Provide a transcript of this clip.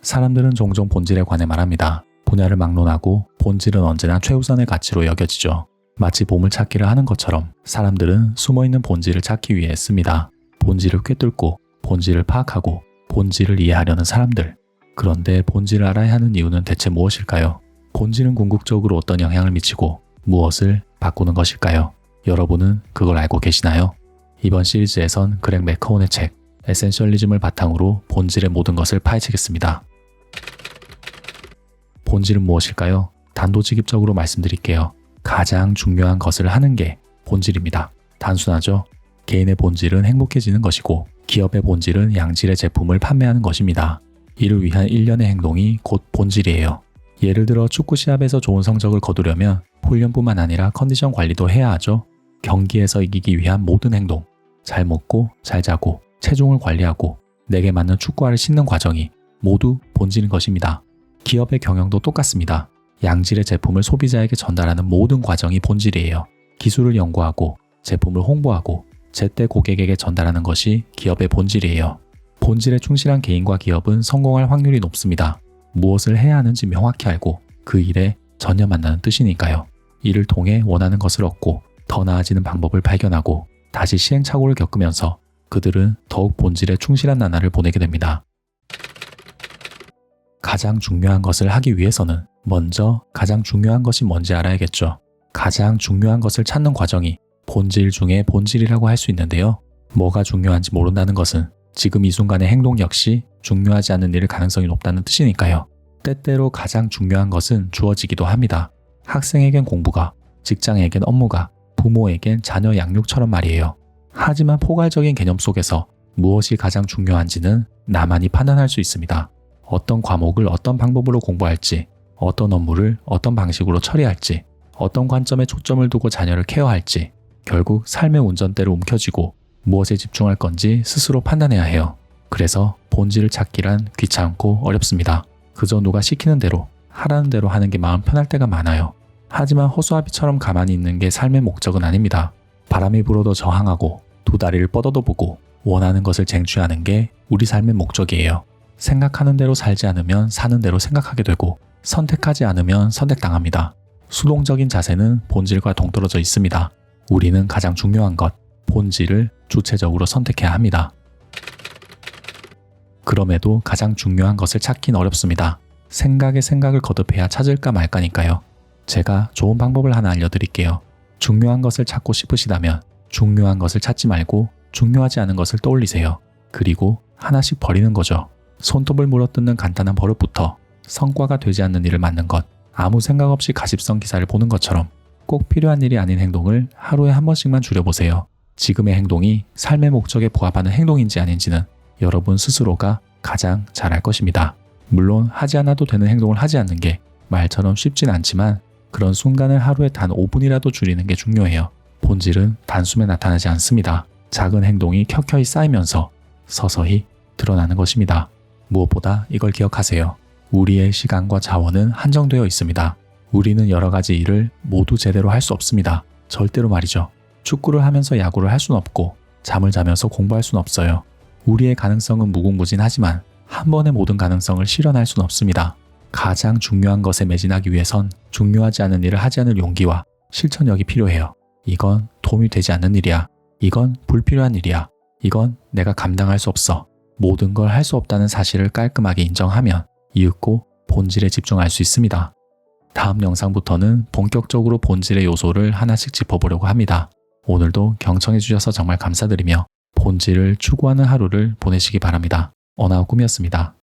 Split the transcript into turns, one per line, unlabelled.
사람들은 종종 본질에 관해 말합니다. 분야를 막론하고 본질은 언제나 최우선의 가치로 여겨지죠. 마치 보물찾기를 하는 것처럼 사람들은 숨어있는 본질을 찾기 위해 씁니다. 본질을 꿰뚫고 본질을 파악하고 본질을 이해하려는 사람들. 그런데 본질을 알아야 하는 이유는 대체 무엇일까요? 본질은 궁극적으로 어떤 영향을 미치고 무엇을 바꾸는 것일까요? 여러분은 그걸 알고 계시나요? 이번 시리즈에선 그렉 맥커온의 책 에센셜리즘을 바탕으로 본질의 모든 것을 파헤치겠습니다. 본질은 무엇일까요? 단도직입적으로 말씀드릴게요. 가장 중요한 것을 하는 게 본질입니다. 단순하죠? 개인의 본질은 행복해지는 것이고 기업의 본질은 양질의 제품을 판매하는 것입니다. 이를 위한 일련의 행동이 곧 본질이에요. 예를 들어 축구 시합에서 좋은 성적을 거두려면 훈련뿐만 아니라 컨디션 관리도 해야 하죠. 경기에서 이기기 위한 모든 행동, 잘 먹고 잘 자고 체중을 관리하고 내게 맞는 축구화를 신는 과정이 모두 본질인 것입니다. 기업의 경영도 똑같습니다. 양질의 제품을 소비자에게 전달하는 모든 과정이 본질이에요. 기술을 연구하고 제품을 홍보하고 제때 고객에게 전달하는 것이 기업의 본질이에요. 본질에 충실한 개인과 기업은 성공할 확률이 높습니다. 무엇을 해야 하는지 명확히 알고 그 일에 전념한다는 뜻이니까요. 이를 통해 원하는 것을 얻고 더 나아지는 방법을 발견하고 다시 시행착오를 겪으면서 그들은 더욱 본질에 충실한 나날을 보내게 됩니다. 가장 중요한 것을 하기 위해서는 먼저 가장 중요한 것이 뭔지 알아야겠죠. 가장 중요한 것을 찾는 과정이 본질 중에 본질이라고 할 수 있는데요. 뭐가 중요한지 모른다는 것은 지금 이 순간의 행동 역시 중요하지 않은 일일 가능성이 높다는 뜻이니까요. 때때로 가장 중요한 것은 주어지기도 합니다. 학생에겐 공부가, 직장에겐 업무가, 부모에겐 자녀 양육처럼 말이에요. 하지만 포괄적인 개념 속에서 무엇이 가장 중요한지는 나만이 판단할 수 있습니다. 어떤 과목을 어떤 방법으로 공부할지, 어떤 업무를 어떤 방식으로 처리할지, 어떤 관점에 초점을 두고 자녀를 케어할지, 결국 삶의 운전대로 움켜쥐고 무엇에 집중할 건지 스스로 판단해야 해요. 그래서 본질을 찾기란 귀찮고 어렵습니다. 그저 누가 시키는 대로, 하라는 대로 하는 게 마음 편할 때가 많아요. 하지만 허수아비처럼 가만히 있는 게 삶의 목적은 아닙니다. 바람이 불어도 저항하고 두 다리를 뻗어도 보고 원하는 것을 쟁취하는 게 우리 삶의 목적이에요. 생각하는 대로 살지 않으면 사는 대로 생각하게 되고 선택하지 않으면 선택당합니다. 수동적인 자세는 본질과 동떨어져 있습니다. 우리는 가장 중요한 것, 본질을 주체적으로 선택해야 합니다. 그럼에도 가장 중요한 것을 찾긴 어렵습니다. 생각에 생각을 거듭해야 찾을까 말까니까요. 제가 좋은 방법을 하나 알려드릴게요. 중요한 것을 찾고 싶으시다면 중요한 것을 찾지 말고 중요하지 않은 것을 떠올리세요. 그리고 하나씩 버리는 거죠. 손톱을 물어뜯는 간단한 버릇부터 성과가 되지 않는 일을 맡는 것, 아무 생각 없이 가십성 기사를 보는 것처럼 꼭 필요한 일이 아닌 행동을 하루에 한 번씩만 줄여보세요. 지금의 행동이 삶의 목적에 부합하는 행동인지 아닌지는 여러분 스스로가 가장 잘 알 것입니다. 물론 하지 않아도 되는 행동을 하지 않는 게 말처럼 쉽진 않지만 그런 순간을 하루에 단 5분이라도 줄이는 게 중요해요. 본질은 단숨에 나타나지 않습니다. 작은 행동이 켜켜이 쌓이면서 서서히 드러나는 것입니다. 무엇보다 이걸 기억하세요. 우리의 시간과 자원은 한정되어 있습니다. 우리는 여러 가지 일을 모두 제대로 할 수 없습니다. 절대로 말이죠. 축구를 하면서 야구를 할 수는 없고 잠을 자면서 공부할 수는 없어요. 우리의 가능성은 무궁무진하지만 한 번에 모든 가능성을 실현할 수는 없습니다. 가장 중요한 것에 매진하기 위해선 중요하지 않은 일을 하지 않을 용기와 실천력이 필요해요. 이건 도움이 되지 않는 일이야. 이건 불필요한 일이야. 이건 내가 감당할 수 없어. 모든 걸 할 수 없다는 사실을 깔끔하게 인정하면 이윽고 본질에 집중할 수 있습니다. 다음 영상부터는 본격적으로 본질의 요소를 하나씩 짚어보려고 합니다. 오늘도 경청해 주셔서 정말 감사드리며 본질을 추구하는 하루를 보내시기 바랍니다. 어나우 꿈이었습니다.